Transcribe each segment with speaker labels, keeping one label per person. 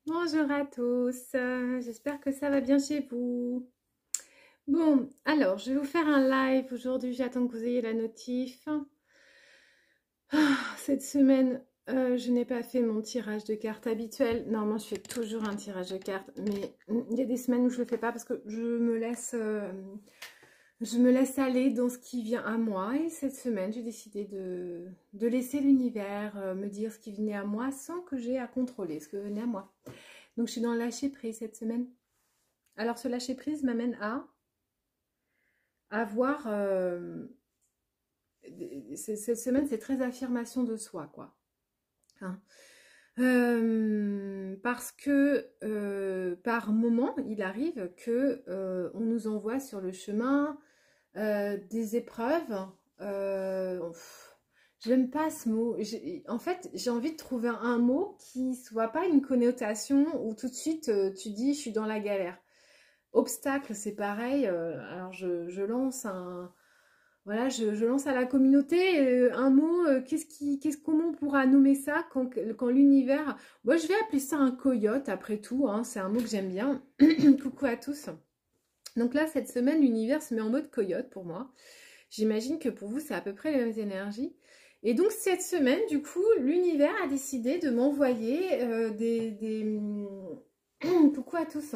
Speaker 1: Bonjour à tous, j'espère que ça va bien chez vous. Bon, alors je vais vous faire un live aujourd'hui, j'attends que vous ayez la notif. Cette semaine, je n'ai pas fait mon tirage de cartes habituel. Normalement, je fais toujours un tirage de cartes, mais il y a des semaines où je ne le fais pas parce que je me laisse aller dans ce qui vient à moi. Et cette semaine, j'ai décidé de laisser l'univers me dire ce qui venait à moi sans que j'ai à contrôler ce que venait à moi. Donc, je suis dans le lâcher prise cette semaine. Alors, ce lâcher prise m'amène à avoir. Cette semaine, c'est très affirmation de soi, quoi. Hein. Parce que par moment, il arrive que on nous envoie sur le chemin des épreuves. J'aime pas ce mot. En fait, j'ai envie de trouver un mot qui soit pas une connotation où tout de suite tu dis je suis dans la galère. Obstacle, c'est pareil. Alors je lance un, voilà, je lance à la communauté un mot. Comment on pourra nommer ça quand l'univers. Moi, je vais appeler ça un coyote après tout. Hein, c'est un mot que j'aime bien. Coucou à tous. Donc là, cette semaine, l'univers se met en mode coyote pour moi. J'imagine que pour vous, c'est à peu près les mêmes énergies. Et donc cette semaine, du coup, l'univers a décidé de m'envoyer coucou à tous,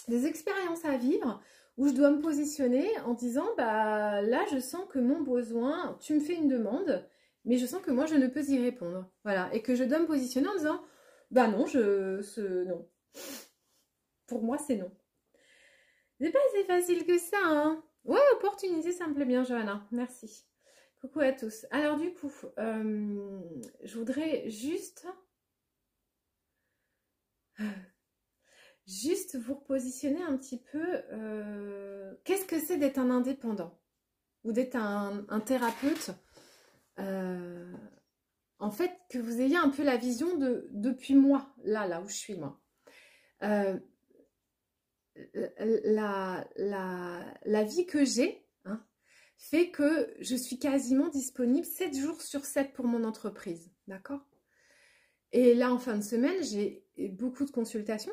Speaker 1: des expériences à vivre où je dois me positionner en disant, bah là, je sens que mon besoin, tu me fais une demande, mais je sens que moi, je ne peux y répondre. Voilà, et que je dois me positionner en disant, bah non, non. Pour moi, c'est non. C'est pas si facile que ça, hein. Ouais, opportunité, ça me plaît bien, Johanna. Merci. Coucou à tous. Alors du coup, je voudrais juste vous repositionner un petit peu. Qu'est-ce que c'est d'être un indépendant ou d'être un thérapeute? En fait, que vous ayez un peu la vision depuis moi, là où je suis moi. Euh, la vie que j'ai, hein, fait que je suis quasiment disponible 7 jours sur 7 pour mon entreprise. D'accord? Et là, en fin de semaine, j'ai beaucoup de consultations.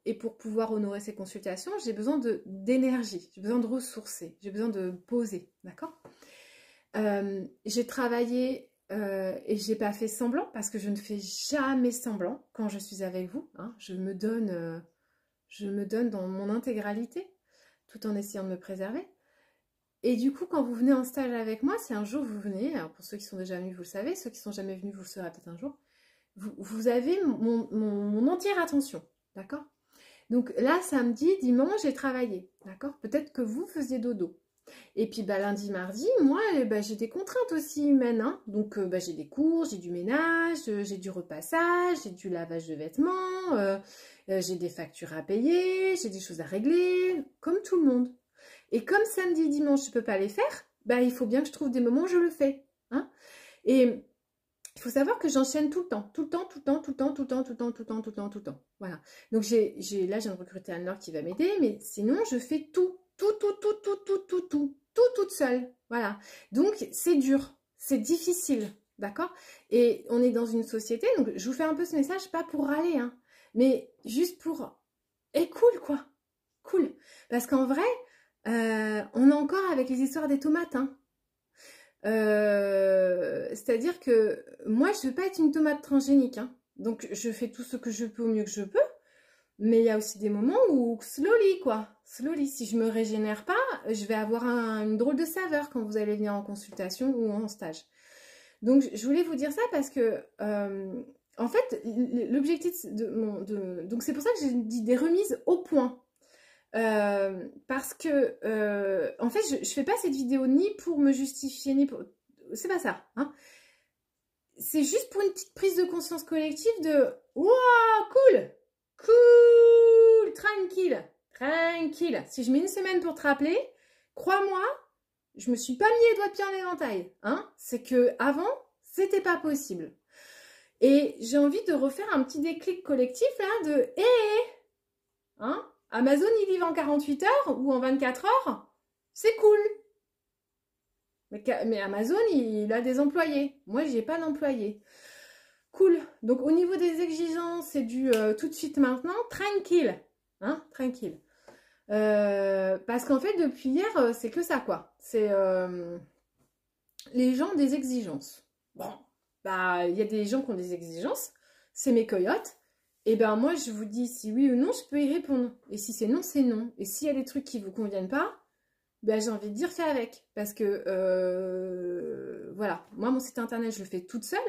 Speaker 1: Et pour pouvoir honorer ces consultations, j'ai besoin d'énergie, j'ai besoin de ressourcer, j'ai besoin de poser. D'accord? J'ai travaillé et j'ai pas fait semblant parce que je ne fais jamais semblant quand je suis avec vous. Hein, je me donne dans mon intégralité tout en essayant de me préserver. Et du coup, quand vous venez en stage avec moi, si un jour vous venez, alors pour ceux qui sont déjà venus, vous le savez, ceux qui sont jamais venus, vous le saurez peut-être un jour, vous avez mon entière attention, d'accord? Donc là, samedi, dimanche, j'ai travaillé, d'accord? Peut-être que vous faisiez dodo. Et puis bah, lundi, mardi, moi, bah, j'ai des contraintes aussi humaines. Hein. Donc bah, j'ai des cours, j'ai du ménage, j'ai du repassage, j'ai du lavage de vêtements, j'ai des factures à payer, j'ai des choses à régler, comme tout le monde. Et comme samedi, dimanche, je ne peux pas les faire, bah, il faut bien que je trouve des moments où je le fais. Hein. Et il faut savoir que j'enchaîne tout le temps, tout le temps, tout le temps, tout le temps, tout le temps, tout le temps, tout le temps, tout le temps, tout le temps. Voilà. Donc là, j'ai recruté un qui va m'aider, mais sinon, je fais tout toute seule. Voilà. Donc, c'est dur, c'est difficile, d'accord? Et on est dans une société, donc je vous fais un peu ce message, pas pour râler, hein, mais juste pour... Et cool, quoi. Cool. Parce qu'en vrai, on est encore avec les histoires des tomates, hein. C'est-à-dire que moi, je ne veux pas être une tomate transgénique. Hein. Donc, je fais tout ce que je peux au mieux que je peux. Mais il y a aussi des moments où, slowly, quoi. Slowly, si je me régénère pas, je vais avoir une drôle de saveur quand vous allez venir en consultation ou en stage. Donc, je voulais vous dire ça parce que, en fait, l'objectif donc, c'est pour ça que j'ai dit des remises au point. Parce que en fait je fais pas cette vidéo ni pour me justifier ni pour, c'est pas ça, hein. C'est juste pour une petite prise de conscience collective de waouh, cool, tranquille. Si je mets une semaine pour te rappeler, crois-moi, je me suis pas mis les doigts de pied en éventail, hein. C'est que avant c'était pas possible. Et j'ai envie de refaire un petit déclic collectif là de hein. Amazon, il livre en 48 heures ou en 24 heures, c'est cool. Mais Amazon, il a des employés. Moi, j'ai pas d'employés. Cool. Donc, au niveau des exigences, c'est du tout de suite maintenant. Tranquille. Hein, tranquille. Parce qu'en fait, depuis hier, c'est que ça, quoi. C'est les gens ont des exigences. Bon, bah, il y a des gens qui ont des exigences. C'est mes coyotes. Et ben moi, je vous dis si oui ou non, je peux y répondre. Et si c'est non, c'est non. Et s'il y a des trucs qui vous conviennent pas, ben j'ai envie de dire fais avec. Parce que, voilà, moi, mon site internet, je le fais toute seule.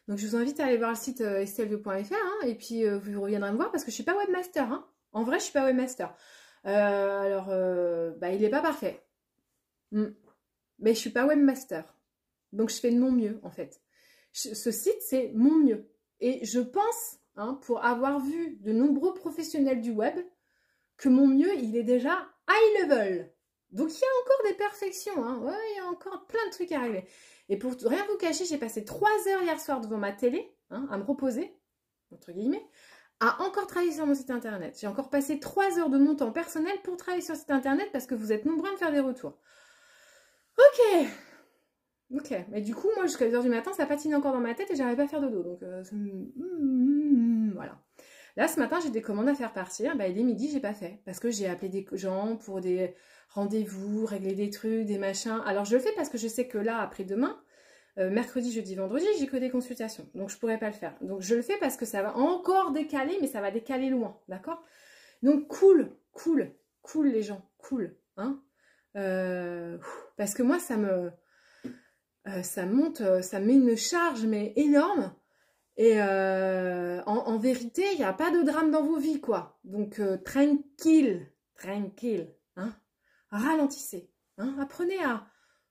Speaker 1: Donc, je vous invite à aller voir le site estelle2.fr. Hein, et puis, vous reviendrez me voir parce que je suis pas webmaster. Hein. En vrai, je suis pas webmaster. Alors, bah, il n'est pas parfait. Mais je suis pas webmaster. Donc, je fais de mon mieux, en fait. Ce site, c'est mon mieux. Et je pense, hein, pour avoir vu de nombreux professionnels du web, que mon mieux, il est déjà high level. Donc, il y a encore des perfections. Hein. Ouais, il y a encore plein de trucs à régler. Et pour rien vous cacher, j'ai passé 3 heures hier soir devant ma télé, hein, à me reposer, entre guillemets, à encore travailler sur mon site internet. J'ai encore passé 3 heures de mon temps personnel pour travailler sur le site internet parce que vous êtes nombreux à me faire des retours. Ok. Ok, mais du coup, moi, jusqu'à 2h du matin, ça patine encore dans ma tête et j'arrive pas à faire dodo. Donc, voilà. Là, ce matin, j'ai des commandes à faire partir. Bah, il est midi, j'ai pas fait. Parce que j'ai appelé des gens pour des rendez-vous, régler des trucs, des machins. Alors, je le fais parce que je sais que là, après demain, mercredi, jeudi, vendredi, j'ai que des consultations. Donc, je pourrais pas le faire. Donc, je le fais parce que ça va encore décaler, mais ça va décaler loin. D'accord? Donc, cool, cool, cool, les gens. Cool. Hein? Parce que moi, ça monte, ça met une charge mais énorme et en vérité il n'y a pas de drame dans vos vies quoi, donc tranquille, tranquille, hein, ralentissez, hein, apprenez à,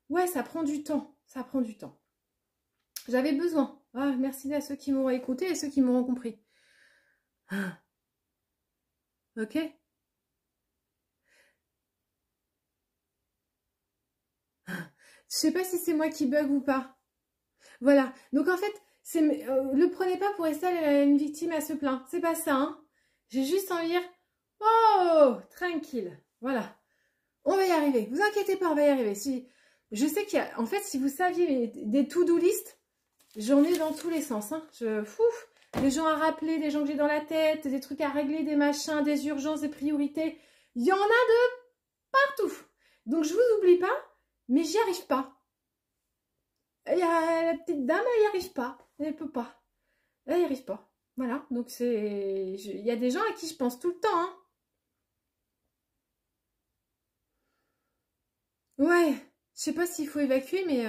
Speaker 1: ouais ça prend du temps, j'avais besoin, ah, merci à ceux qui m'auront écouté et ceux qui m'auront compris, ah. Ok. Je sais pas si c'est moi qui bug ou pas. Voilà. Donc en fait, le prenez pas pour Estelle une victime à se plaindre. C'est pas ça. Hein. J'ai juste envie de dire, oh, tranquille. Voilà. On va y arriver. Vous inquiétez pas, on va y arriver. Si, je sais qu'il y a, en fait, si vous saviez des to-do list, j'en ai dans tous les sens. Hein. Des gens à rappeler, des gens que j'ai dans la tête, des trucs à régler, des machins, des urgences, des priorités. Il y en a de partout. Donc je vous oublie pas, mais j'y arrive pas. La petite dame, elle n'y arrive pas. Elle peut pas. Elle n'y arrive pas. Voilà. Donc, il y a des gens à qui je pense tout le temps. Hein. Ouais. Je sais pas s'il faut évacuer, mais...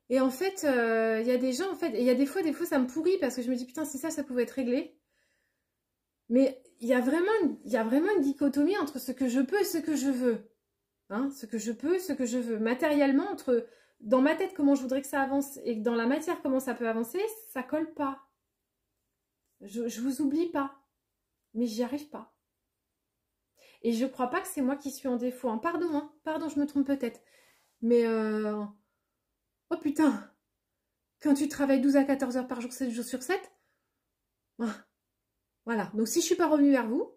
Speaker 1: Et en fait, il y a des gens, en fait... Et il y a des fois, ça me pourrit parce que je me dis, putain, si ça pouvait être réglé. Mais il y a vraiment une dichotomie entre ce que je peux et ce que je veux. Hein, ce que je peux, ce que je veux. Matériellement, entre... Dans ma tête, comment je voudrais que ça avance et dans la matière, comment ça peut avancer, ça colle pas. Je vous oublie pas, mais j'y arrive pas. Et je crois pas que c'est moi qui suis en défaut. Hein. Pardon, je me trompe peut-être. Mais, oh putain, quand tu travailles 12 à 14 heures par jour, 7 jours sur 7, voilà. Donc si je suis pas revenue vers vous,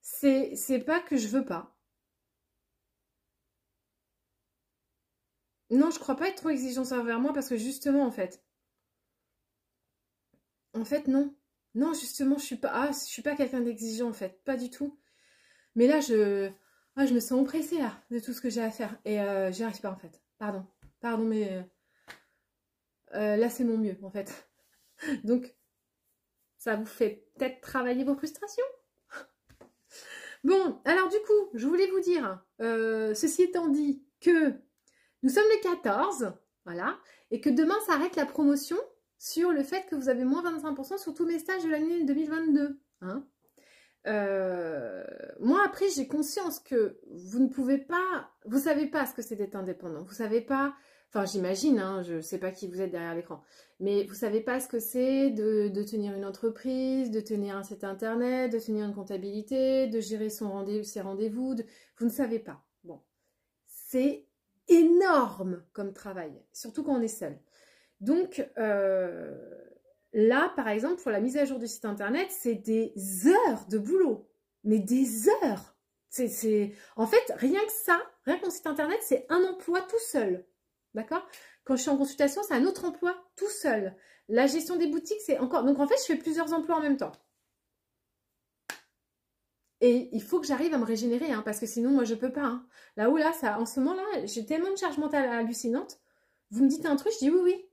Speaker 1: c'est pas que je veux pas. Non, je crois pas être trop exigeante envers moi parce que justement, en fait, non. Non, justement, je suis pas quelqu'un d'exigeant, en fait. Pas du tout. Mais là, je me sens oppressée, là, de tout ce que j'ai à faire. Et j'y arrive pas, en fait. Pardon, mais là, c'est mon mieux, en fait. Donc, ça vous fait peut-être travailler vos frustrations. Bon, alors du coup, je voulais vous dire, ceci étant dit, que nous sommes le 14, voilà, et que demain s'arrête la promotion sur le fait que vous avez moins 25% sur tous mes stages de l'année 2022. Hein. Moi, après, j'ai conscience que vous ne pouvez pas, vous savez pas ce que c'est d'être indépendant. Vous savez pas, enfin, j'imagine, hein, je sais pas qui vous êtes derrière l'écran, mais vous savez pas ce que c'est de tenir une entreprise, de tenir un site internet, de tenir une comptabilité, de gérer ses rendez-vous. Vous ne savez pas. Bon, c'est énorme comme travail, surtout quand on est seul. Donc, là, par exemple, pour la mise à jour du site internet, c'est des heures de boulot. Mais des heures. En fait, rien que mon site internet, c'est un emploi tout seul. D'accord? Quand je suis en consultation, c'est un autre emploi tout seul. La gestion des boutiques, c'est encore... Donc, en fait, je fais plusieurs emplois en même temps. Et il faut que j'arrive à me régénérer, hein, parce que sinon, moi, je peux pas. Hein. Là où, là, ça, en ce moment-là, j'ai tellement de charge mentale hallucinante. Vous me dites un truc, je dis oui, oui.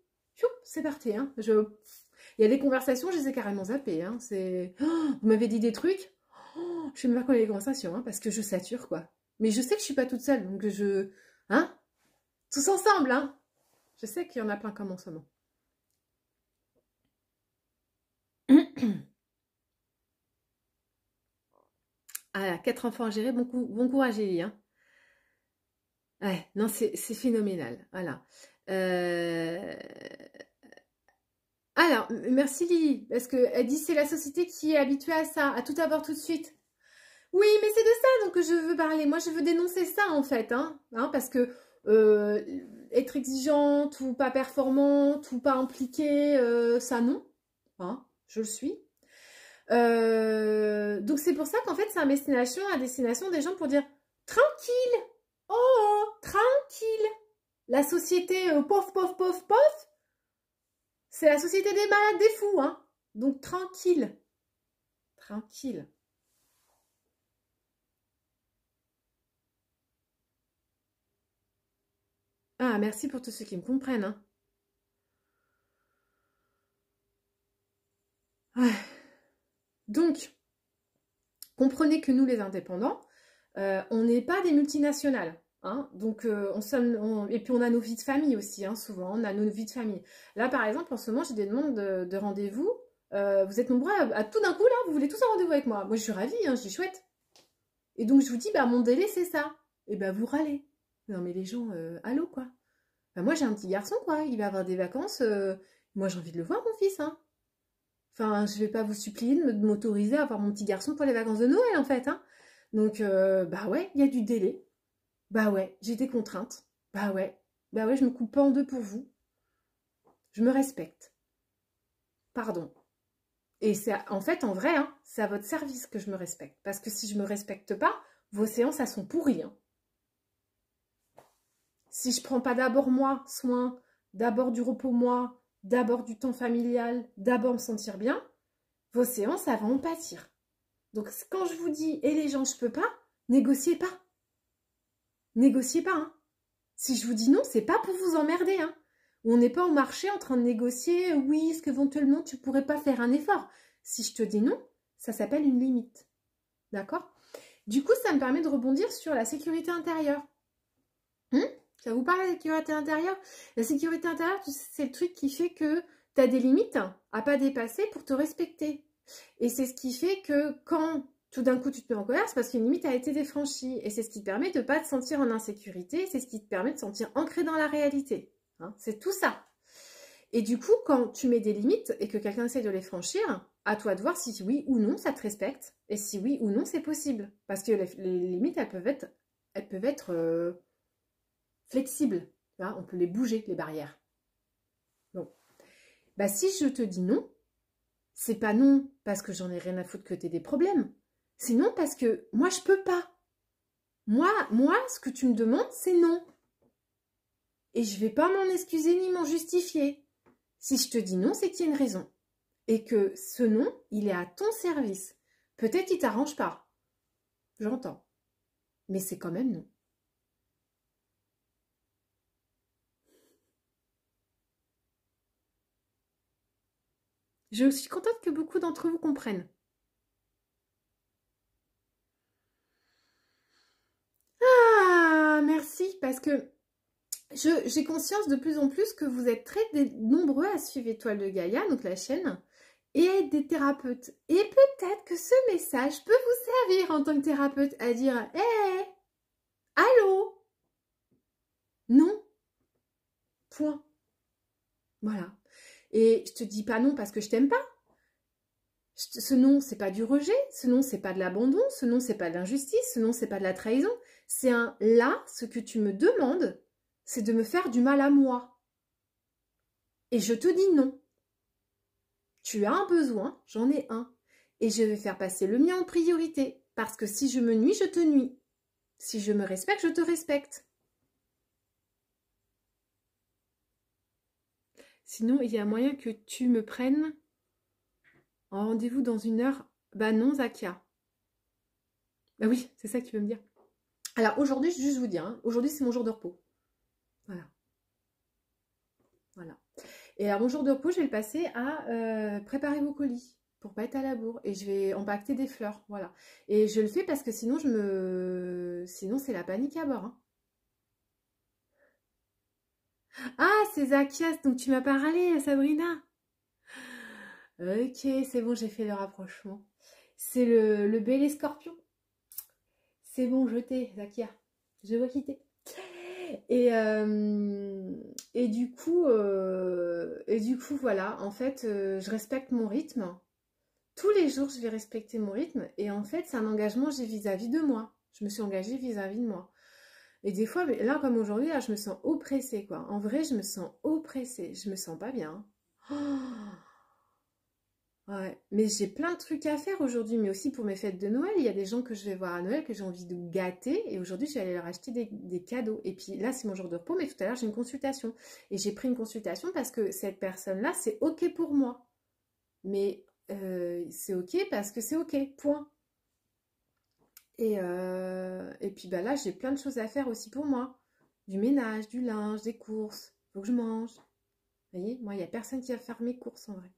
Speaker 1: C'est parti. Hein. Il y a des conversations, je les ai carrément zappées. Hein. Vous m'avez dit des trucs. Oh, je sais même pas quoi les conversations, hein, parce que je sature, quoi. Mais je sais que je suis pas toute seule, donc Hein? Tous ensemble, hein. Je sais qu'il y en a plein comme en ce moment. Ah, 4 enfants à gérer, bon courage, Elie. Hein. Ouais, non, c'est phénoménal. Voilà. Alors, merci Lily, parce qu'elle dit c'est la société qui est habituée à ça, à tout avoir tout de suite. Oui, mais c'est de ça donc que je veux parler. Moi, je veux dénoncer ça, en fait. Hein, parce que être exigeante ou pas performante ou pas impliquée, ça non. Hein, je le suis. Donc, c'est pour ça qu'en fait, c'est à destination des gens pour dire tranquille. Oh, tranquille. La société pof, pof, pof, pof, c'est la société des malades, des fous. Hein. Donc, tranquille. Tranquille. Ah, merci pour tous ceux qui me comprennent. Hein. Ouais. Donc, comprenez que nous, les indépendants, on n'est pas des multinationales. Hein. Donc, et puis on a nos vies de famille aussi, hein, souvent, on a nos vies de famille. Là, par exemple, en ce moment, j'ai des demandes de rendez-vous. Vous êtes nombreux à tout d'un coup, là, vous voulez tous un rendez-vous avec moi. Moi, je suis ravie, hein, je dis chouette. Et donc, je vous dis, bah, mon délai, c'est ça. Et bah, vous râlez. Non, mais les gens, allô, quoi. Bah, moi, j'ai un petit garçon, quoi. Il va avoir des vacances. Moi, j'ai envie de le voir, mon fils, hein. Enfin, je vais pas vous supplier de m'autoriser à avoir mon petit garçon pour les vacances de Noël, en fait, hein. Donc, bah ouais, il y a du délai. Bah ouais, j'ai des contraintes. Bah ouais. Bah ouais, je me coupe pas en deux pour vous. Je me respecte. Pardon. Et c'est en fait, en vrai, hein, c'est à votre service que je me respecte. Parce que si je me respecte pas, vos séances, elles sont pourries. Hein. Si je prends pas d'abord moi, soin, d'abord du repos moi, d'abord du temps familial, d'abord me sentir bien, vos séances, elles vont en pâtir. Donc, quand je vous dis, et les gens, je peux pas, négociez pas. Négociez pas. Hein. Si je vous dis non, c'est pas pour vous emmerder. Hein. On n'est pas au marché en train de négocier, oui, est-ce qu'éventuellement tu pourrais pas faire un effort. Si je te dis non, ça s'appelle une limite. D'accord? Du coup, ça me permet de rebondir sur la sécurité intérieure. Ça vous parle de la sécurité intérieure? La sécurité intérieure, c'est le truc qui fait que tu as des limites à pas dépasser pour te respecter. Et c'est ce qui fait que quand tout d'un coup tu te mets en colère, c'est parce qu'une limite a été défranchie. Et c'est ce qui te permet de ne pas te sentir en insécurité, c'est ce qui te permet de te sentir ancré dans la réalité. Hein, c'est tout ça. Et du coup, quand tu mets des limites et que quelqu'un essaie de les franchir, à toi de voir si oui ou non ça te respecte et si oui ou non c'est possible. Parce que les limites, elles peuvent être flexibles. Hein, on peut les bouger, les barrières. Donc, bah, si je te dis non, c'est pas non parce que j'en ai rien à foutre que tu aies des problèmes. C'est non parce que moi, je peux pas. Moi, ce que tu me demandes, c'est non. Et je vais pas m'en excuser ni m'en justifier. Si je te dis non, c'est qu'il y a une raison. Et que ce non, il est à ton service. Peut-être qu'il t'arrange pas. J'entends. Mais c'est quand même non. Je suis contente que beaucoup d'entre vous comprennent. Ah, merci, parce que j'ai conscience de plus en plus que vous êtes très nombreux à suivre Étoile de Gaïa, donc la chaîne, et à être des thérapeutes. Et peut-être que ce message peut vous servir en tant que thérapeute à dire « Hé, hey, allô ?» Non. Point. Voilà. Et je te dis pas non parce que je t'aime pas. Ce non, c'est pas du rejet. Ce non, c'est pas de l'abandon. Ce non, c'est pas de l'injustice. Ce non, c'est pas de la trahison. C'est un là, ce que tu me demandes, c'est de me faire du mal à moi. Et je te dis non. Tu as un besoin, j'en ai un. Et je vais faire passer le mien en priorité. Parce que si je me nuis, je te nuis. Si je me respecte, je te respecte. Sinon, il y a moyen que tu me prennes en rendez-vous dans 1 heure. Bah non, Zakia. Bah oui, c'est ça que tu veux me dire. Alors aujourd'hui, je vais juste vous dire, hein, aujourd'hui c'est mon jour de repos. Voilà. Voilà. Et alors mon jour de repos, je vais le passer à préparer vos colis pour pas être à la bourre. Et je vais empaqueter des fleurs. Voilà. Et je le fais parce que sinon, sinon c'est la panique à bord. Hein. Ah, c'est Zakias, donc tu m'as parlé, Sabrina. Ok, c'est bon, j'ai fait le rapprochement. C'est le bélier scorpion. C'est bon, je t'ai, Zakia. Je vois quitter. Et du coup, voilà, en fait, je respecte mon rythme. Tous les jours, je vais respecter mon rythme. Et en fait, c'est un engagement que j'ai vis-à-vis de moi. Je me suis engagée vis-à-vis de moi. Et des fois, là, comme aujourd'hui, là, je me sens oppressée, quoi. En vrai, je me sens oppressée. Je me sens pas bien. Oh, ouais, mais j'ai plein de trucs à faire aujourd'hui, mais aussi pour mes fêtes de Noël. Il y a des gens que je vais voir à Noël que j'ai envie de gâter et aujourd'hui je vais aller leur acheter des cadeaux. Et puis là, c'est mon jour de repos, mais tout à l'heure j'ai une consultation. Et j'ai pris une consultation parce que cette personne-là, c'est OK pour moi. Mais c'est OK parce que c'est OK, point. Et puis bah là, j'ai plein de choses à faire aussi pour moi. Du ménage, du linge, des courses. Faut que je mange. Vous voyez, moi, il n'y a personne qui va faire mes courses en vrai.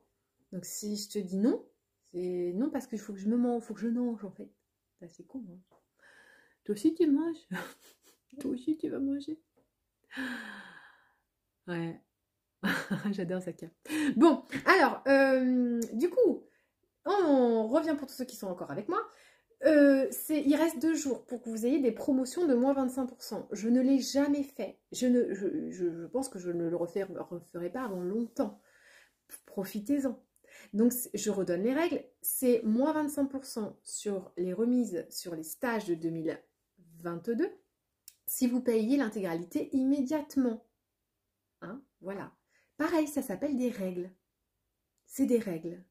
Speaker 1: Donc si je te dis non, c'est non parce qu'il faut que je me mange, faut que je mange en fait. C'est con. Hein. Toi aussi tu manges. Toi aussi tu vas manger. Ouais. J'adore ça. Bon, alors, du coup, on revient pour tous ceux qui sont encore avec moi. Il reste 2 jours pour que vous ayez des promotions de moins 25%. Je ne l'ai jamais fait. Je pense que je ne le referai pas avant longtemps. Profitez-en. Donc, je redonne les règles. C'est moins 25% sur les remises sur les stages de 2022 si vous payez l'intégralité immédiatement. Hein, voilà. Pareil, ça s'appelle des règles. C'est des règles.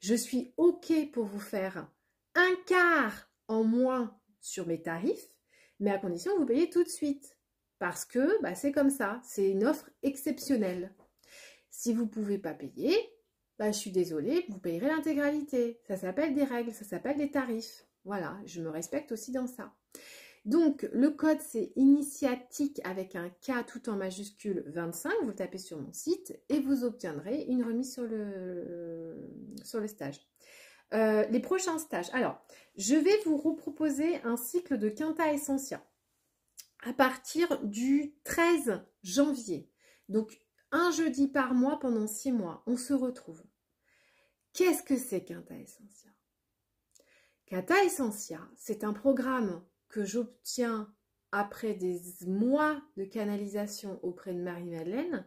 Speaker 1: Je suis OK pour vous faire 1/4 en moins sur mes tarifs, mais à condition que vous payez tout de suite. Parce que bah, c'est comme ça. C'est une offre exceptionnelle. Si vous ne pouvez pas payer, bah, je suis désolée, vous payerez l'intégralité. Ça s'appelle des règles, ça s'appelle des tarifs. Voilà, je me respecte aussi dans ça. Donc, le code, c'est initiatique avec un K tout en majuscule 25. Vous le tapez sur mon site et vous obtiendrez une remise sur le stage. Les prochains stages. Alors, je vais vous reproposer un cycle de Quinta Essentia à partir du 13 janvier. Donc, un jeudi par mois pendant 6 mois, on se retrouve. Qu'est-ce que c'est Quinta Essentia? Quinta Essentia, c'est un programme que j'obtiens après des mois de canalisation auprès de Marie-Madeleine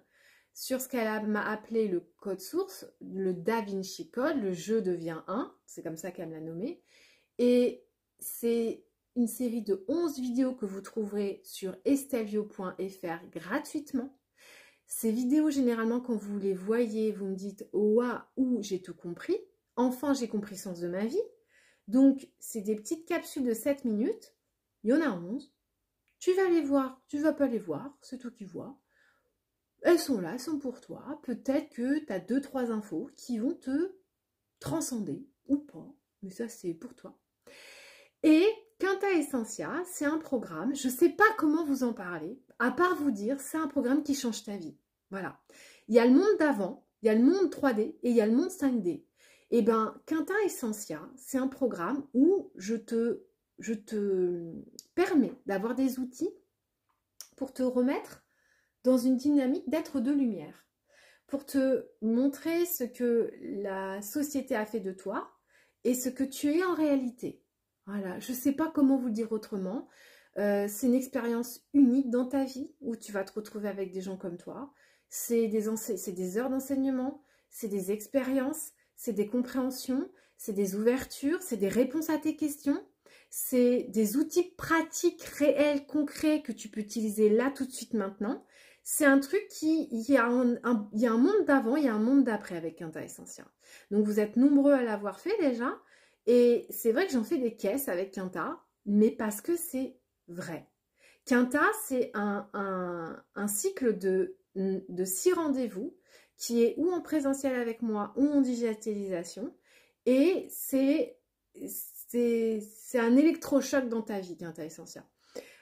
Speaker 1: sur ce qu'elle m'a appelé le code source, le Da Vinci Code, le jeu devient 1, c'est comme ça qu'elle me l'a nommé. Et c'est une série de 11 vidéos que vous trouverez sur estelvio.fr gratuitement. Ces vidéos, généralement, quand vous les voyez, vous me dites « Waouh, j'ai tout compris. Enfin, j'ai compris le sens de ma vie. » Donc, c'est des petites capsules de 7 minutes. Il y en a 11. Tu vas les voir, tu ne vas pas les voir, c'est toi qui vois. Elles sont là, elles sont pour toi. Peut-être que tu as 2-3 infos qui vont te transcender ou pas. Mais ça, c'est pour toi. Et Quinta Essentia, c'est un programme, je ne sais pas comment vous en parler, à part vous dire, c'est un programme qui change ta vie. Voilà. Il y a le monde d'avant, il y a le monde 3D et il y a le monde 5D. Et bien, Quinta Essentia, c'est un programme où je te permets d'avoir des outils pour te remettre dans une dynamique d'être de lumière, pour te montrer ce que la société a fait de toi et ce que tu es en réalité. Voilà, je ne sais pas comment vous le dire autrement. C'est une expérience unique dans ta vie où tu vas te retrouver avec des gens comme toi. C'est des heures d'enseignement, c'est des expériences, c'est des compréhensions, c'est des ouvertures, c'est des réponses à tes questions. C'est des outils pratiques, réels, concrets que tu peux utiliser là tout de suite maintenant. C'est un truc il y a un monde d'avant, il y a un monde d'après avec Quinta Essentia. Donc vous êtes nombreux à l'avoir fait déjà. Et c'est vrai que j'en fais des caisses avec Quinta, mais parce que c'est vrai. Quinta, c'est un cycle de 6 rendez-vous qui est ou en présentiel avec moi ou en digitalisation. Et c'est un électrochoc dans ta vie, Quinta Essentia.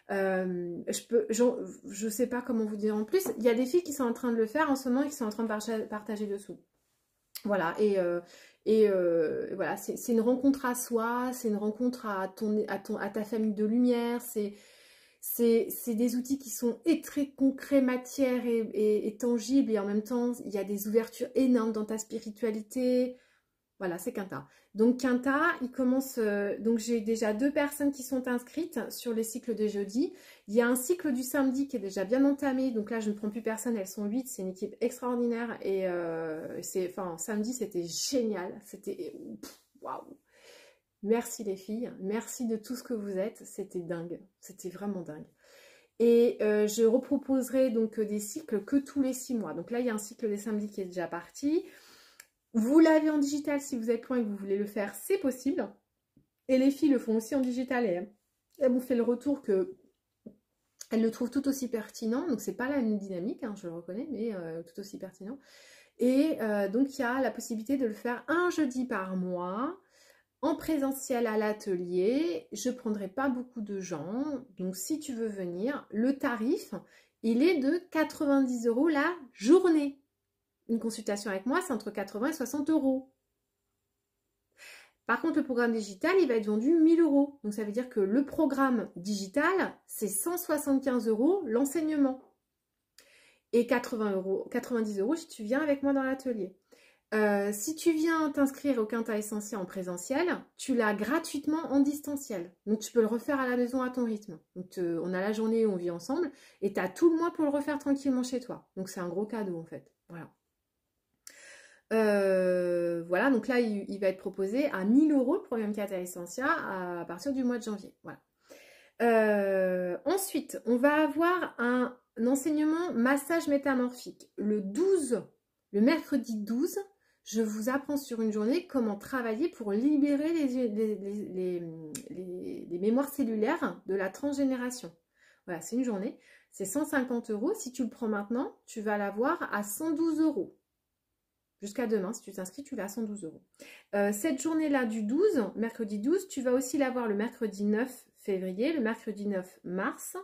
Speaker 1: Je sais pas comment vous dire en plus. Il y a des filles qui sont en train de le faire en ce moment et qui sont en train de partager dessous. Voilà, voilà, c'est une rencontre à soi, c'est une rencontre à ta famille de lumière, c'est des outils qui sont très concrets, matière et tangibles, et en même temps, il y a des ouvertures énormes dans ta spiritualité. Voilà, c'est Quinta. Donc Quinta, il commence, donc j'ai déjà 2 personnes qui sont inscrites sur les cycles de jeudi. Il y a un cycle du samedi qui est déjà bien entamé, donc là je ne prends plus personne, elles sont 8, c'est une équipe extraordinaire, et samedi c'était génial, c'était waouh. Merci les filles, merci de tout ce que vous êtes, c'était dingue, c'était vraiment dingue. Et je reproposerai donc des cycles que tous les 6 mois. Donc là il y a un cycle des samedis qui est déjà parti. Vous l'avez en digital si vous êtes loin et que vous voulez le faire, c'est possible. Et les filles le font aussi en digital et elles m'ont fait le retour que elles le trouvent tout aussi pertinent. Donc c'est pas la même dynamique, hein, je le reconnais, mais tout aussi pertinent. Et donc il y a la possibilité de le faire un jeudi par mois, en présentiel à l'atelier. Je prendrai pas beaucoup de gens, donc si tu veux venir, le tarif, il est de 90 € la journée. Une consultation avec moi, c'est entre 80 et 60 €. Par contre, le programme digital, il va être vendu 1000 €. Donc, ça veut dire que le programme digital, c'est 175 € l'enseignement. Et 90 € si tu viens avec moi dans l'atelier. Si tu viens t'inscrire au Quinta Essentia en présentiel, tu l'as gratuitement en distanciel. Donc, tu peux le refaire à la maison à ton rythme. Donc, on a la journée où on vit ensemble et tu as tout le mois pour le refaire tranquillement chez toi. Donc, c'est un gros cadeau en fait. Voilà. Voilà, donc là, il va être proposé à 1000 € le programme Quinta Essentia à partir du mois de janvier. Voilà. Ensuite, on va avoir un enseignement massage métamorphique. Le mercredi 12, je vous apprends sur une journée comment travailler pour libérer les mémoires cellulaires de la transgénération. Voilà, c'est une journée. C'est 150 €. Si tu le prends maintenant, tu vas l'avoir à 112 €. Jusqu'à demain, si tu t'inscris, tu l'as à 112 €. Cette journée-là du 12, mercredi 12, tu vas aussi l'avoir le mercredi 9 février, le mercredi 9 mars.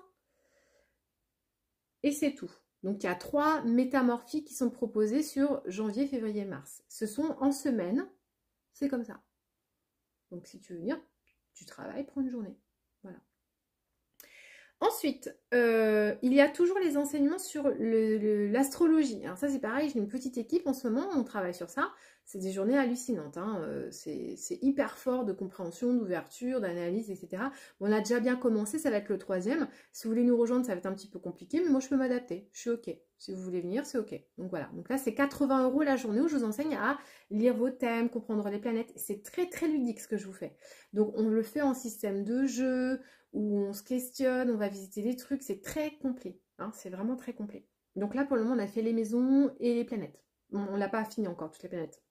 Speaker 1: Et c'est tout. Donc, il y a 3 métamorphies qui sont proposées sur janvier, février, mars. Ce sont en semaine. C'est comme ça. Donc, si tu veux venir, tu travailles, prends une journée. Voilà. Ensuite, il y a toujours les enseignements sur l'astrologie. Alors ça, c'est pareil, j'ai une petite équipe en ce moment, on travaille sur ça. C'est des journées hallucinantes, hein. C'est hyper fort de compréhension, d'ouverture, d'analyse, etc. Bon, on a déjà bien commencé, ça va être le 3e. Si vous voulez nous rejoindre, ça va être un petit peu compliqué, mais moi, je peux m'adapter. Je suis OK. Si vous voulez venir, c'est OK. Donc voilà. Donc là, c'est 80 € la journée où je vous enseigne à lire vos thèmes, comprendre les planètes. C'est très, très ludique ce que je vous fais. Donc, on le fait en système de jeu, où on se questionne, on va visiter des trucs, c'est très complet, hein, c'est vraiment très complet. Donc là, pour le moment, on a fait les maisons et les planètes. On l'a pas fini encore, toutes les planètes.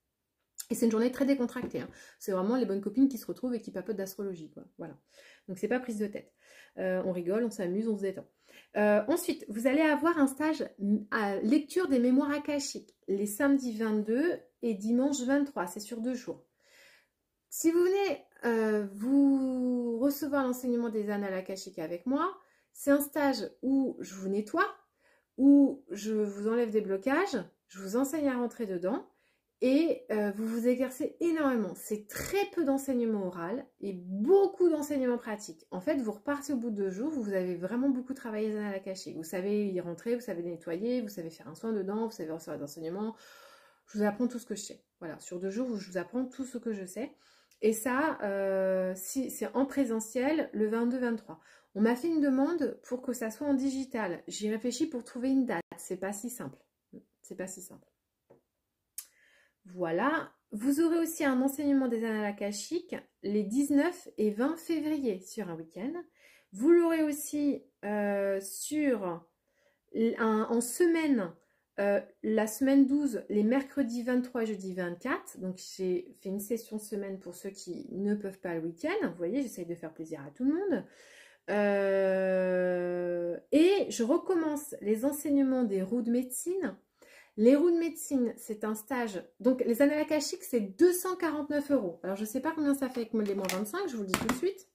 Speaker 1: Et c'est une journée très décontractée, hein. C'est vraiment les bonnes copines qui se retrouvent et qui papotent d'astrologie, quoi. Voilà. Donc c'est pas prise de tête. On rigole, on s'amuse, on se détend. Ensuite, vous allez avoir un stage à lecture des mémoires akashiques, les samedis 22 et dimanche 23, c'est sur 2 jours. Si vous venez vous recevoir l'enseignement des annales akashiques avec moi, c'est un stage où je vous nettoie, où je vous enlève des blocages, je vous enseigne à rentrer dedans et vous vous exercez énormément. C'est très peu d'enseignement oral et beaucoup d'enseignement pratique. En fait, vous repartez au bout de 2 jours, vous avez vraiment beaucoup travaillé les annales akashiques. Vous savez y rentrer, vous savez nettoyer, vous savez faire un soin dedans, vous savez recevoir d'enseignement. Je vous apprends tout ce que je sais. Voilà, sur 2 jours, je vous apprends tout ce que je sais. Et ça, si c'est en présentiel, le 22-23. On m'a fait une demande pour que ça soit en digital. J'y réfléchis pour trouver une date. C'est pas si simple. C'est pas si simple. Voilà. Vous aurez aussi un enseignement des annales akashiques les 19 et 20 février sur un week-end. Vous l'aurez aussi en semaine. La semaine 12, les mercredis 23 et jeudi 24. Donc, j'ai fait une session semaine pour ceux qui ne peuvent pas le week-end. Vous voyez, j'essaye de faire plaisir à tout le monde. Et je recommence les enseignements des roues de médecine Les roues de médecine, c'est un stage. Donc, les annales akashiques, c'est 249 €. Alors, je ne sais pas combien ça fait avec les moins 25, je vous le dis tout de suite.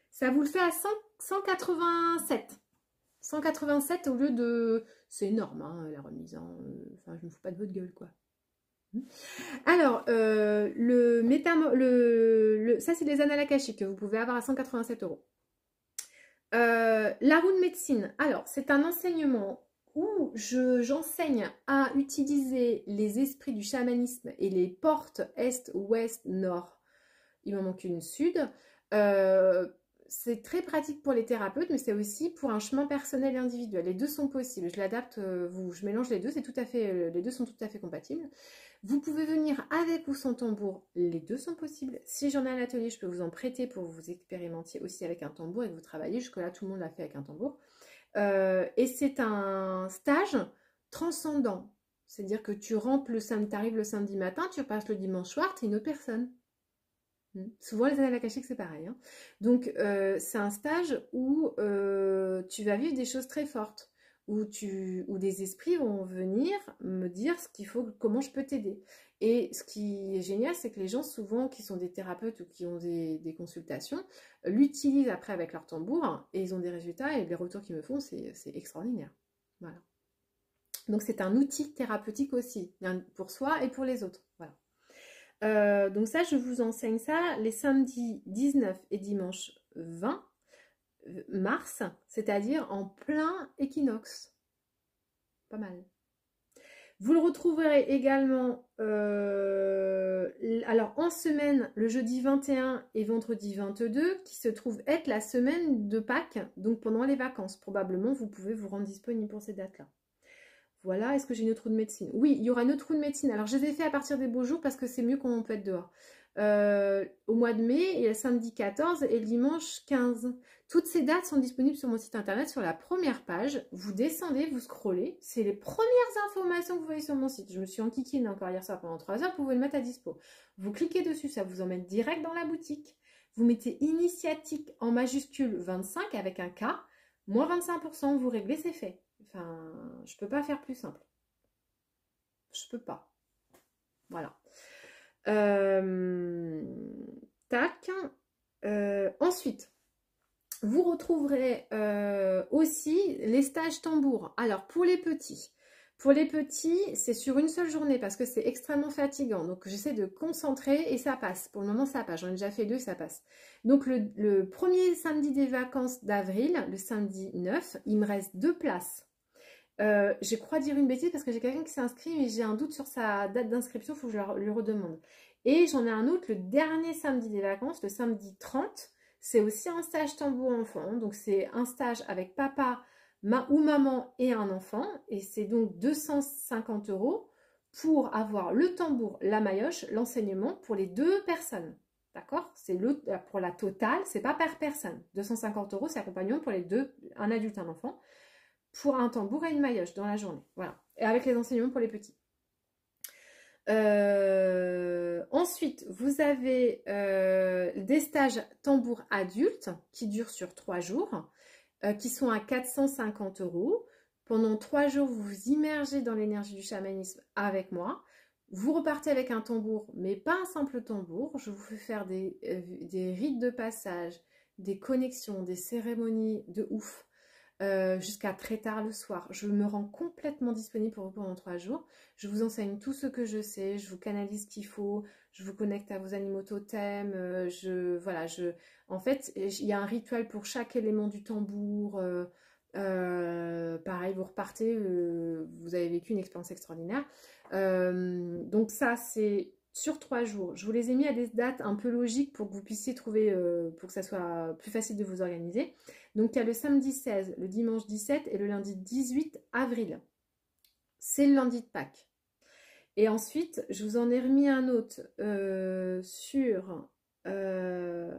Speaker 1: Ça vous le fait à 187. 187 au lieu de... C'est énorme, hein, la remise. Hein. Enfin, je ne me fous pas de votre gueule, quoi. Alors, ça, c'est les annales akashiques que vous pouvez avoir à 187 €. La roue de médecine, alors c'est un enseignement où j'enseigne à utiliser les esprits du chamanisme et les portes est, ouest, nord. Il m'en manque une sud. C'est très pratique pour les thérapeutes, mais c'est aussi pour un chemin personnel et individuel. Les deux sont possibles. Je l'adapte, je mélange les deux. Les deux sont tout à fait compatibles. Vous pouvez venir avec ou sans tambour, les deux sont possibles. Si j'en ai à l'atelier, je peux vous en prêter pour vous expérimenter aussi avec un tambour et que vous travaillez. Jusque-là, tout le monde l'a fait avec un tambour. Et c'est un stage transcendant. C'est-à-dire que tu arrives le samedi matin, tu repasses le dimanche soir, tu es une autre personne. Souvent, les annales akashiques, c'est pareil. Hein. Donc, c'est un stage où tu vas vivre des choses très fortes. Où des esprits vont venir me dire ce qu'il faut, comment je peux t'aider. Et ce qui est génial, c'est que les gens, souvent, qui sont des thérapeutes ou qui ont des consultations, l'utilisent après avec leur tambour hein, et ils ont des résultats et les retours qu'ils me font, c'est extraordinaire. Voilà. Donc, c'est un outil thérapeutique aussi, pour soi et pour les autres. Voilà. Donc ça, je vous enseigne ça les samedis 19 et dimanche 20 mars, c'est-à-dire en plein équinoxe. Pas mal. Vous le retrouverez également alors en semaine, le jeudi 21 et vendredi 22, qui se trouve être la semaine de Pâques, donc pendant les vacances. Probablement, vous pouvez vous rendre disponible pour ces dates-là. Voilà, est-ce que j'ai une autre roue de médecine? Oui, il y aura une autre roue de médecine. Alors, je les ai fait à partir des beaux jours parce que c'est mieux quand on peut être dehors. Au mois de mai, il y a le samedi 14 et le dimanche 15. Toutes ces dates sont disponibles sur mon site internet, sur la première page. Vous descendez, vous scrollez. C'est les premières informations que vous voyez sur mon site. Je me suis enquiquine encore hier soir pendant 3 heures pour vous le mettre à dispo. Vous cliquez dessus, ça vous emmène direct dans la boutique. Vous mettez initiatique en majuscule 25 avec un K. Moins 25%, vous réglez, c'est fait. Enfin, je peux pas faire plus simple. Je peux pas. Voilà. Tac. Ensuite, vous retrouverez aussi les stages tambour. Alors, pour les petits, c'est sur une seule journée parce que c'est extrêmement fatigant. Donc, j'essaie de concentrer et ça passe. Pour le moment, ça passe. J'en ai déjà fait 2 et ça passe. Donc, le premier samedi des vacances d'avril, le samedi 9, il me reste 2 places. Je crois dire une bêtise parce que j'ai quelqu'un qui s'est inscrit mais j'ai un doute sur sa date d'inscription, il faut que je lui redemande. Et j'en ai un autre le dernier samedi des vacances, le samedi 30, c'est aussi un stage tambour enfant. Donc c'est un stage avec papa ou maman et un enfant et c'est donc 250 € pour avoir le tambour, la maillotche, l'enseignement pour les 2 personnes. D'accord? C'est pour la totale, c'est pas par personne. 250 €, c'est accompagnement pour les 2, un adulte, un enfant, pour un tambour et une maillotche dans la journée. Voilà. Et avec les enseignements pour les petits. Ensuite, vous avez des stages tambour adultes qui durent sur 3 jours, qui sont à 450 €. Pendant 3 jours, vous vous immergez dans l'énergie du chamanisme avec moi. Vous repartez avec un tambour, mais pas un simple tambour. Je vous fais faire des rites de passage, des connexions, des cérémonies de ouf. Jusqu'à très tard le soir. Je me rends complètement disponible pour vous pendant 3 jours. Je vous enseigne tout ce que je sais, je vous canalise ce qu'il faut, je vous connecte à vos animaux totems, en fait, il y a un rituel pour chaque élément du tambour. Pareil, vous repartez, vous avez vécu une expérience extraordinaire. Donc ça, c'est sur 3 jours. Je vous les ai mis à des dates un peu logiques pour que vous puissiez trouver, pour que ça soit plus facile de vous organiser. Donc, il y a le samedi 16, le dimanche 17 et le lundi 18 avril. C'est le lundi de Pâques. Et ensuite, je vous en ai remis un autre sur le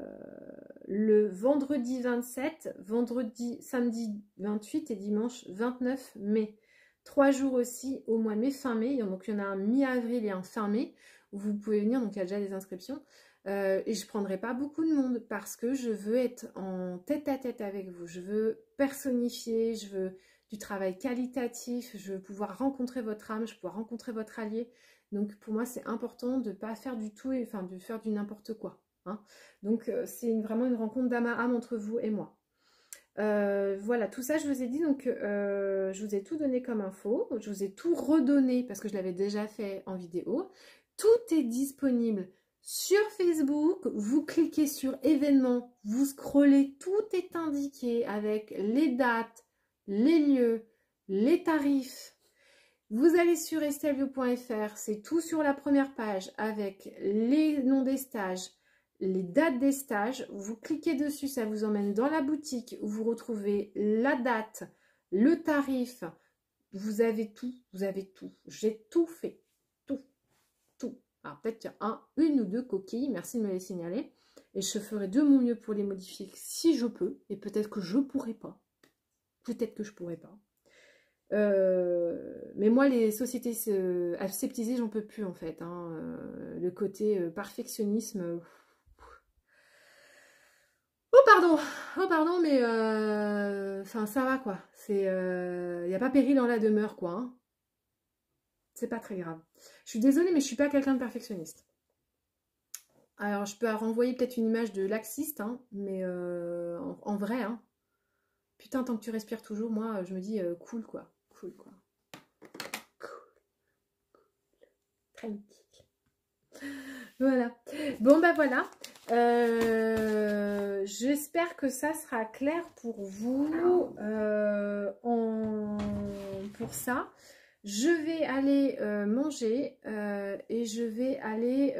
Speaker 1: vendredi 27, samedi 28 et dimanche 29 mai. 3 jours aussi au mois de mai, fin mai. Donc, il y en a un mi-avril et un fin mai où vous pouvez venir. Donc, il y a déjà des inscriptions. Et je ne prendrai pas beaucoup de monde parce que je veux être en tête-à-tête avec vous. Je veux personnifier, je veux du travail qualitatif, je veux pouvoir rencontrer votre âme, je veux pouvoir rencontrer votre allié. Donc pour moi, c'est important de ne pas faire du tout, enfin de faire du n'importe quoi. Hein. Donc c'est vraiment une rencontre d'âme à âme entre vous et moi. Voilà, tout ça je vous ai dit, donc je vous ai tout donné comme info, je vous ai tout redonné parce que je l'avais déjà fait en vidéo. Tout est disponible sur Facebook, vous cliquez sur événements, vous scrollez, tout est indiqué avec les dates, les lieux, les tarifs. Vous allez sur estelvio.fr, c'est tout sur la première page avec les noms des stages, les dates des stages. Vous cliquez dessus, ça vous emmène dans la boutique où vous retrouvez la date, le tarif. Vous avez tout, vous avez tout. J'ai tout fait, tout, tout. Alors peut-être qu'il y a une ou deux coquilles, merci de me les signaler. Et je ferai de mon mieux pour les modifier si je peux. Et peut-être que je ne pourrai pas. Peut-être que je ne pourrai pas. Mais moi, les sociétés aseptisées, j'en peux plus en fait. Hein. Le côté perfectionnisme. Oh pardon, mais enfin ça va quoi. C'est, y a pas péril dans la demeure quoi. Hein. C'est pas très grave. Je suis désolée, mais je suis pas quelqu'un de perfectionniste. Alors je peux renvoyer peut-être une image de laxiste, hein, mais en vrai, hein. Putain, tant que tu respires toujours, moi je me dis cool quoi. Cool quoi. Cool. Tranquille. Voilà. Bon bah voilà. J'espère que ça sera clair pour vous pour ça. Je vais aller manger et je vais aller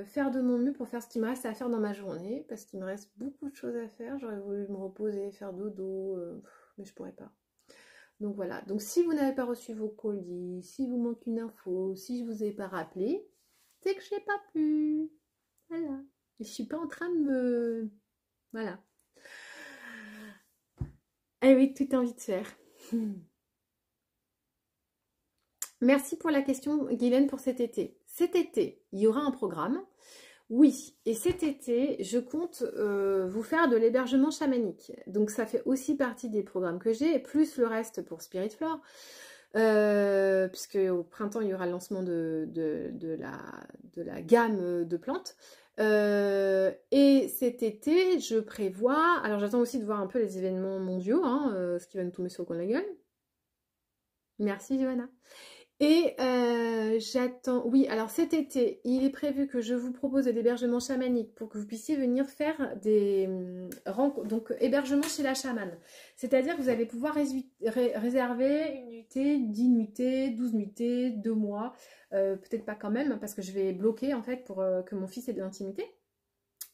Speaker 1: faire de mon mieux pour faire ce qui me reste à faire dans ma journée parce qu'il me reste beaucoup de choses à faire. J'aurais voulu me reposer, faire dodo, mais je pourrais pas. Donc voilà. Donc si vous n'avez pas reçu vos colis, si vous manque une info, si je vous ai pas rappelé, c'est que j'ai pas pu. Voilà. Je suis pas en train de me... Voilà. Eh oui, tout est envie de faire. Merci pour la question, Guylaine, pour cet été. Cet été, il y aura un programme. Oui, et cet été, je compte vous faire de l'hébergement chamanique. Donc ça fait aussi partie des programmes que j'ai, plus le reste pour Spirit Flore. Puisque au printemps, il y aura le lancement de la gamme de plantes. Et cet été, je prévois... Alors j'attends aussi de voir un peu les événements mondiaux, hein, ce qui va nous tomber sur le coin de la gueule. Merci, Johanna. Et j'attends... Oui, alors cet été, il est prévu que je vous propose de l'hébergement chamanique pour que vous puissiez venir faire des rencontres, donc hébergement chez la chamane. C'est-à-dire que vous allez pouvoir réserver une nuitée, 10 nuitées, 12 nuitées, 2 mois. Peut-être pas quand même, parce que je vais bloquer en fait pour que mon fils ait de l'intimité.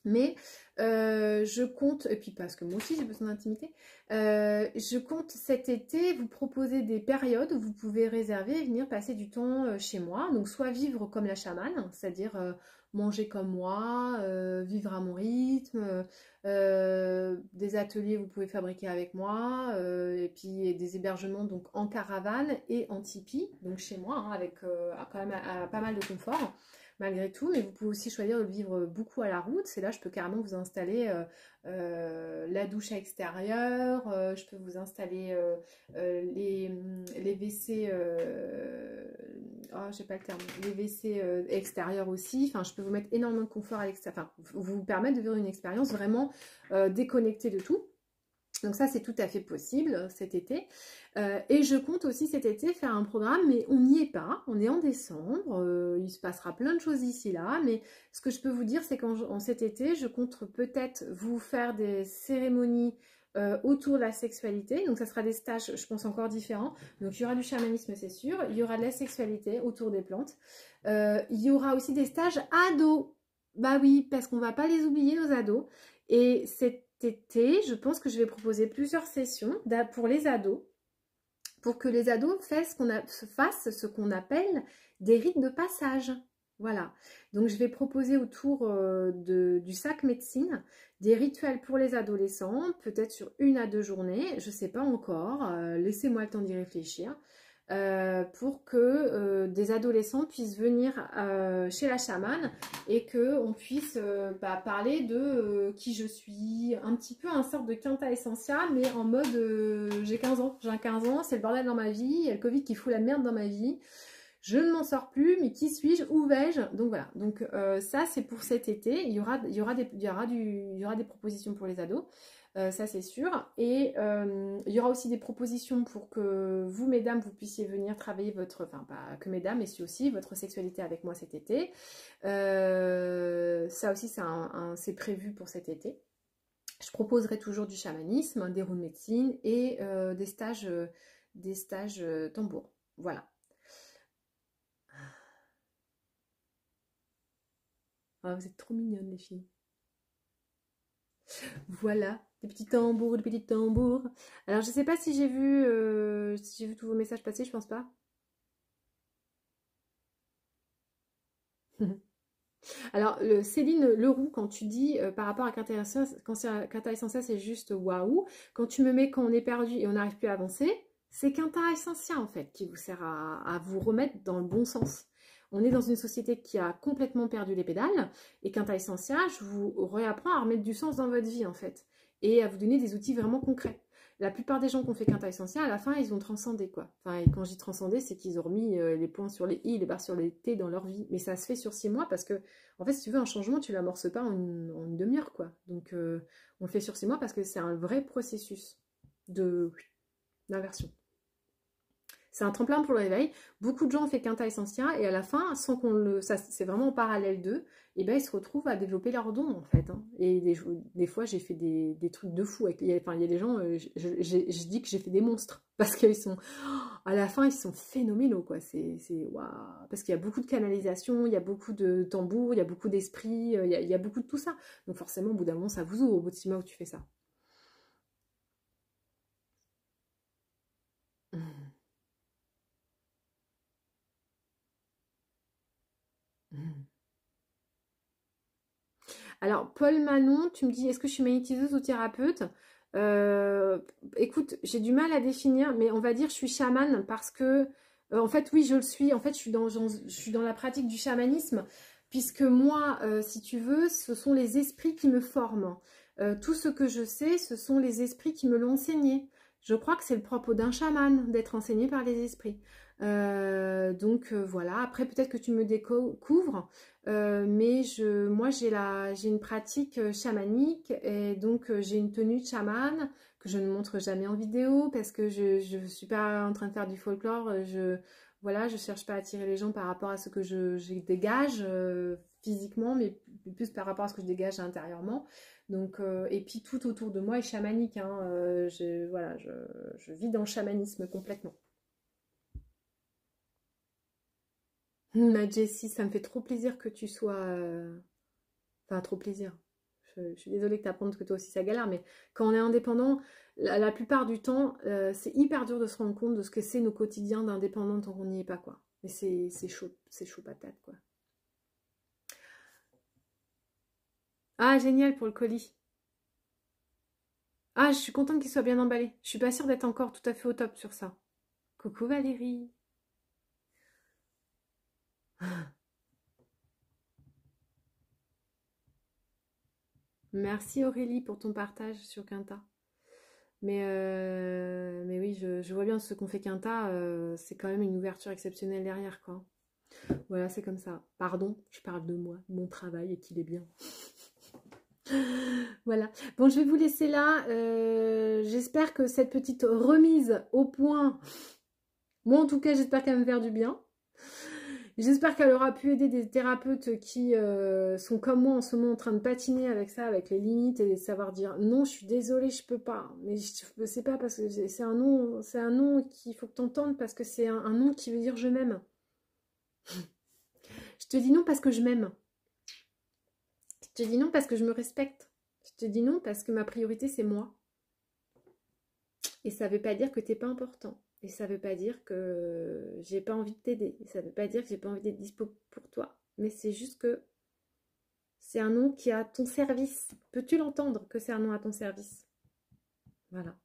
Speaker 1: Mais je compte, et puis parce que moi aussi j'ai besoin d'intimité, je compte cet été vous proposer des périodes où vous pouvez réserver et venir passer du temps chez moi. Donc soit vivre comme la chamane, c'est-à-dire manger comme moi, vivre à mon rythme, des ateliers vous pouvez fabriquer avec moi, et puis des hébergements donc en caravane et en tipi, donc chez moi, hein, avec quand même pas mal de confort. Malgré tout, mais vous pouvez aussi choisir de vivre beaucoup à la route. C'est là, je peux carrément vous installer la douche à extérieur, je peux vous installer les WC, j'ai pas le terme, les WC extérieurs aussi. Enfin, je peux vous mettre énormément de confort à l'extérieur, enfin, vous permettre de vivre une expérience vraiment déconnectée de tout. Donc ça, c'est tout à fait possible cet été. Et je compte aussi cet été faire un programme, mais on n'y est pas. On est en décembre. Il se passera plein de choses ici, là. Mais ce que je peux vous dire, c'est qu'en cet été, je compte peut-être vous faire des cérémonies autour de la sexualité. Donc ça sera des stages, je pense, encore différents. Donc il y aura du chamanisme, c'est sûr. Il y aura de la sexualité autour des plantes. Il y aura aussi des stages ados. Bah oui, parce qu'on ne va pas les oublier, nos ados. Et c'est été, je pense que je vais proposer plusieurs sessions pour les ados, pour que les ados fassent ce qu'on appelle des rites de passage. Voilà. Donc, je vais proposer autour du sac médecine des rituels pour les adolescents, peut-être sur 1 à 2 journées. Je ne sais pas encore. Laissez-moi le temps d'y réfléchir. pour que des adolescents puissent venir chez la chamane et qu'on puisse parler de qui je suis, un petit peu un sorte de quinta essentia, mais en mode j'ai 15 ans, c'est le bordel dans ma vie, il y a le Covid qui fout la merde dans ma vie, je ne m'en sors plus, mais qui suis-je, où vais-je? Donc voilà, donc ça c'est pour cet été, il y aura des propositions pour les ados. Ça c'est sûr, et il y aura aussi des propositions pour que vous mesdames vous puissiez venir travailler votre, enfin pas que mesdames mais aussi votre sexualité avec moi cet été. Ça aussi c'est prévu pour cet été. Je proposerai toujours du chamanisme, des roues de médecine et des stages tambour. Voilà. Ah, vous êtes trop mignonnes les filles. Voilà, des petits tambours, des petits tambours. Alors, je sais pas si j'ai vu tous vos messages passer, je pense pas. Alors, Céline Leroux, quand tu dis par rapport à Quinta Essentia, c'est juste waouh. Quand tu me mets quand on est perdu et on n'arrive plus à avancer, c'est Quinta Essentia en fait qui vous sert à vous remettre dans le bon sens. On est dans une société qui a complètement perdu les pédales et Quinta Essentia, je vous réapprends à remettre du sens dans votre vie en fait et à vous donner des outils vraiment concrets. La plupart des gens qui ont fait Quinta Essentia, à la fin, ils ont transcendé, quoi. Enfin, et quand je dis transcendé, c'est qu'ils ont remis les points sur les i, les barres sur les t dans leur vie. Mais ça se fait sur 6 mois parce que, en fait, si tu veux un changement, tu l'amorces pas en une demi-heure, quoi. Donc, on le fait sur 6 mois parce que c'est un vrai processus d'inversion. C'est un tremplin pour le réveil. Beaucoup de gens ont fait Quinta Essentia et à la fin, sans qu'on le... c'est vraiment en parallèle d'eux, et ben ils se retrouvent à développer leurs dons en fait. Hein. Et des fois, j'ai fait des trucs de fou. Il y a des gens, je dis que j'ai fait des monstres parce qu'ils sont... à la fin, ils sont phénoménaux, quoi. Waouh. Parce qu'il y a beaucoup de canalisation, il y a beaucoup de tambours, il y a beaucoup d'esprit, il y a beaucoup de tout ça. Donc forcément, au bout d'un moment, ça vous ouvre au bout de 6 mois où tu fais ça. Alors, Paul Manon, tu me dis, est-ce que je suis magnétiseuse ou thérapeute? Euh, Écoute, j'ai du mal à définir, mais on va dire je suis chamane parce que, en fait, oui, je le suis. En fait, je suis dans la pratique du chamanisme, puisque moi, si tu veux, ce sont les esprits qui me forment. Tout ce que je sais, ce sont les esprits qui me l'ont enseigné. Je crois que c'est le propre d'un chaman, d'être enseigné par les esprits. Donc voilà, après peut-être que tu me découvres. Mais moi j'ai une pratique chamanique et donc j'ai une tenue de chaman que je ne montre jamais en vidéo parce que je ne suis pas en train de faire du folklore. Voilà, je cherche pas à attirer les gens par rapport à ce que je dégage physiquement, mais plus par rapport à ce que je dégage intérieurement. Donc, et puis tout autour de moi est chamanique. Hein, voilà, je vis dans le chamanisme complètement. Ma Jessie, ça me fait trop plaisir que tu sois... Enfin, trop plaisir. Je suis désolée que tu apprennes que toi aussi ça galère, mais quand on est indépendant, la plupart du temps, c'est hyper dur de se rendre compte de ce que c'est nos quotidiens d'indépendants tant qu'on n'y est pas, quoi. Mais c'est chaud patate, quoi. Ah, génial pour le colis. Ah, je suis contente qu'il soit bien emballé. Je suis pas sûre d'être encore tout à fait au top sur ça. Coucou Valérie. Merci Aurélie pour ton partage sur Quinta. Mais oui, je vois bien ce qu'on fait Quinta, c'est quand même une ouverture exceptionnelle derrière, quoi. Voilà, c'est comme ça. Pardon, je parle de moi, de mon travail et qu'il est bien. Voilà. Bon, je vais vous laisser là. J'espère que cette petite remise au point, moi en tout cas, j'espère qu'elle va me faire du bien. J'espère qu'elle aura pu aider des thérapeutes qui sont comme moi en ce moment en train de patiner avec ça, avec les limites et savoir dire non, je suis désolée, je peux pas. Mais je sais pas parce que c'est un nom qu'il faut que tu entendes parce que c'est un nom qui veut dire je m'aime. Je te dis non parce que je m'aime. Je te dis non parce que je me respecte. Je te dis non parce que ma priorité c'est moi. Et ça veut pas dire que t'es pas important. Et ça veut pas dire que j'ai pas envie de t'aider. Et ça veut pas dire que j'ai pas envie d'être dispo pour toi. Mais c'est juste que c'est un nom qui est à ton service. Peux-tu l'entendre que c'est un nom à ton service? Voilà.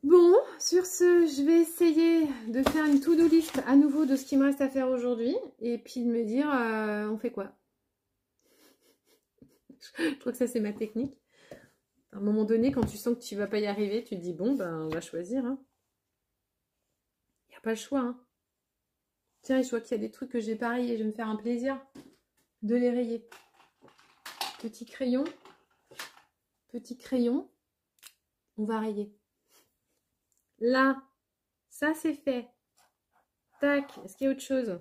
Speaker 1: Bon, sur ce, je vais essayer de faire une to-do list à nouveau de ce qui me reste à faire aujourd'hui. Et puis de me dire, on fait quoi? Je crois que ça, c'est ma technique. À un moment donné, quand tu sens que tu vas pas y arriver, tu te dis, bon, ben, on va choisir. Hein. Il n'y a pas le choix. Hein. Tiens, je vois qu'il y a des trucs que j'ai pas rayés. Je vais me faire un plaisir de les rayer. Petit crayon. Petit crayon. On va rayer. Là, ça c'est fait. Tac, est-ce qu'il y a autre chose?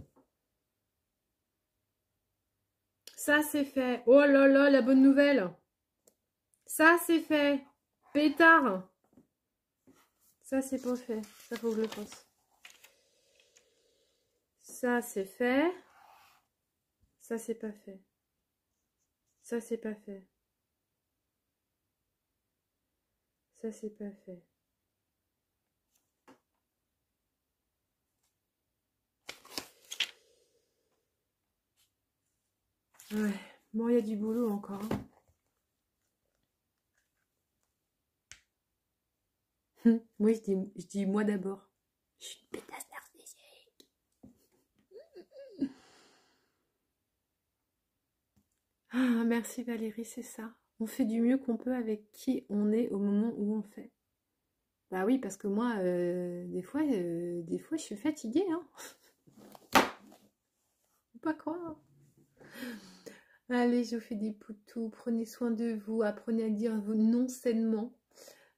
Speaker 1: Ça c'est fait. Oh là là, la bonne nouvelle. Ça c'est fait. Pétard. Ça c'est pas fait. Ça faut que je le fasse. Ça c'est fait. Ça c'est pas fait. Ça c'est pas fait. Ça c'est pas fait. Ouais, bon, il y a du boulot encore. Oui, je dis moi d'abord. Je suis une pétasse narcissique. Ah, merci Valérie, c'est ça. On fait du mieux qu'on peut avec qui on est au moment où on fait. Bah oui, parce que moi, des fois, je suis fatiguée, hein. Faut pas croire. Allez, je vous fais des poutous. Prenez soin de vous. Apprenez à dire vos non sainement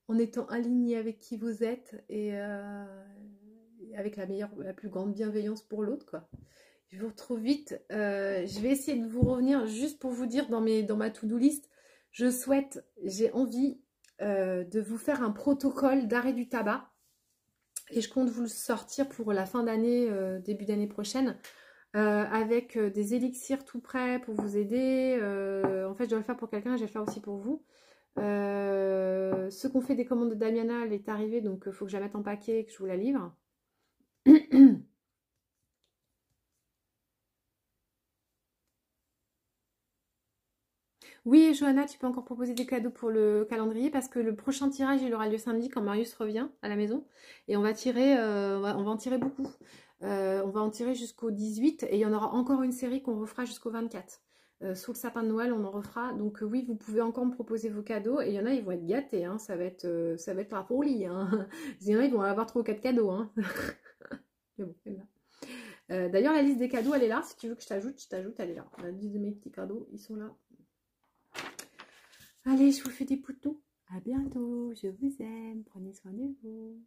Speaker 1: en étant aligné avec qui vous êtes et avec la plus grande bienveillance pour l'autre, quoi. Je vous retrouve vite. Je vais essayer de vous revenir juste pour vous dire dans ma to-do list. J'ai envie de vous faire un protocole d'arrêt du tabac. Et je compte vous le sortir pour la fin d'année, début d'année prochaine. Avec des élixirs tout prêts pour vous aider. En fait, je dois le faire pour quelqu'un, je vais le faire aussi pour vous. Ceux qu'on fait des commandes de Damiana, elle est arrivée, donc il faut que je la mette en paquet et que je vous la livre. Oui, Johanna, tu peux encore proposer des cadeaux pour le calendrier parce que le prochain tirage, il aura lieu samedi quand Marius revient à la maison. Et on va tirer, on va en tirer beaucoup. On va en tirer jusqu'au 18 et il y en aura encore une série qu'on refera jusqu'au 24. Sous le sapin de Noël, on en refera. Donc oui, vous pouvez encore me proposer vos cadeaux. Et il y en a, ils vont être gâtés. Hein. Ça va être la folie. Hein. Il y en a, ils vont avoir 3 ou 4 cadeaux. Hein. Mais bon, d'ailleurs, la liste des cadeaux, elle est là. Si tu veux que je t'ajoute, elle est là. La liste de mes petits cadeaux, ils sont là. Allez, je vous fais des poutous. À bientôt. Je vous aime. Prenez soin de vous.